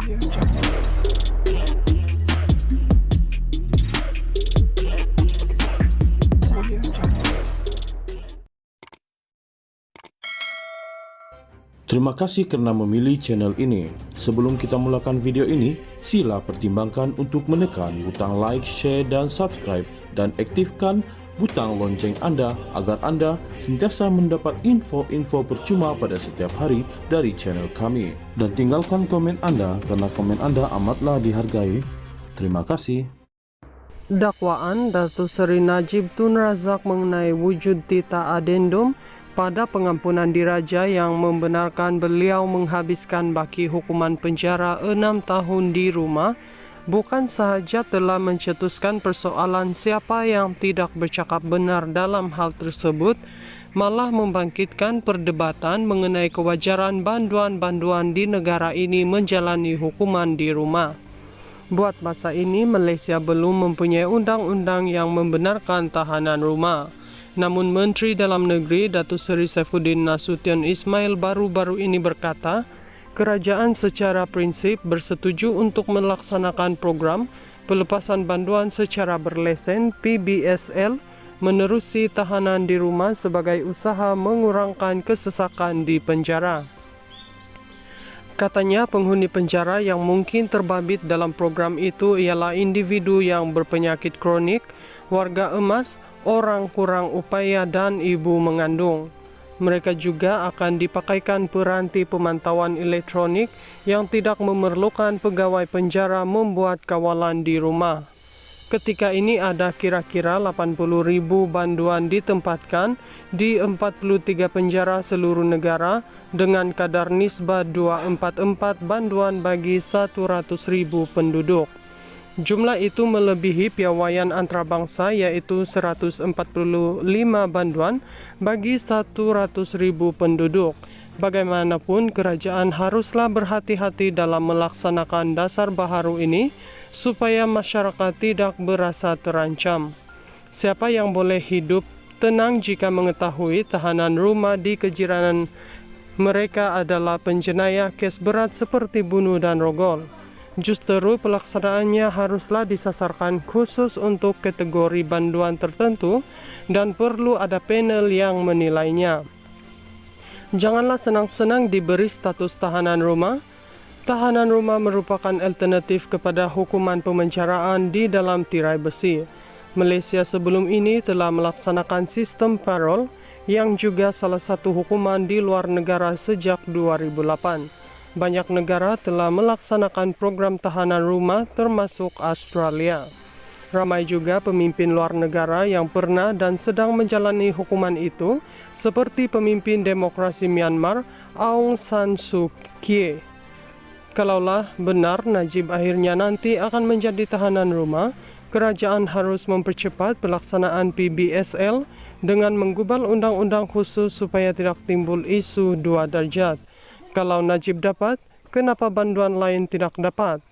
Terima kasih karena memilih channel ini. Sebelum kita mulakan video ini, sila pertimbangkan untuk menekan butang like, share, dan subscribe, dan aktifkan butang lonceng Anda agar Anda sentiasa mendapat info-info percuma pada setiap hari dari channel kami. Dan tinggalkan komen Anda karena komen Anda amatlah dihargai. Terima kasih. Dakwaan Datuk Seri Najib Tun Razak mengenai wujud Tita Adendum pada pengampunan diraja yang membenarkan beliau menghabiskan baki hukuman penjara 6 tahun di rumah bukan sahaja telah mencetuskan persoalan siapa yang tidak bercakap benar dalam hal tersebut, malah membangkitkan perdebatan mengenai kewajaran banduan-banduan di negara ini menjalani hukuman di rumah. Buat masa ini, Malaysia belum mempunyai undang-undang yang membenarkan tahanan rumah. Namun Menteri Dalam Negeri Datuk Seri Saifuddin Nasution Ismail baru-baru ini berkata, kerajaan secara prinsip bersetuju untuk melaksanakan program pelepasan banduan secara berlesen PBSL menerusi tahanan di rumah sebagai usaha mengurangkan kesesakan di penjara. Katanya penghuni penjara yang mungkin terbabit dalam program itu ialah individu yang berpenyakit kronik, warga emas, orang kurang upaya dan ibu mengandung. Mereka juga akan dipakaikan peranti pemantauan elektronik yang tidak memerlukan pegawai penjara membuat kawalan di rumah. Ketika ini ada kira-kira 80,000 banduan ditempatkan di 43 penjara seluruh negara dengan kadar nisbah 244 banduan bagi 100,000 penduduk. Jumlah itu melebihi piawaian antarabangsa iaitu 145 banduan bagi 100,000 penduduk. Bagaimanapun, kerajaan haruslah berhati-hati dalam melaksanakan dasar baharu ini supaya masyarakat tidak berasa terancam. Siapa yang boleh hidup tenang jika mengetahui tahanan rumah di kejiranan mereka adalah penjenayah kes berat seperti bunuh dan rogol. Justeru pelaksanaannya haruslah disasarkan khusus untuk kategori banduan tertentu dan perlu ada panel yang menilainya. Janganlah senang-senang diberi status tahanan rumah. Tahanan rumah merupakan alternatif kepada hukuman pemenjaraan di dalam tirai besi. Malaysia sebelum ini telah melaksanakan sistem parol yang juga salah satu hukuman di luar negara sejak 2008. Banyak negara telah melaksanakan program tahanan rumah termasuk Australia. Ramai juga pemimpin luar negara yang pernah dan sedang menjalani hukuman itu seperti pemimpin demokrasi Myanmar Aung San Suu Kyi. Kalaulah benar Najib akhirnya nanti akan menjadi tahanan rumah, kerajaan harus mempercepat pelaksanaan PBSL dengan menggubal undang-undang khusus supaya tidak timbul isu 2 darjat. Kalau Najib dapat, kenapa banduan lain tidak dapat?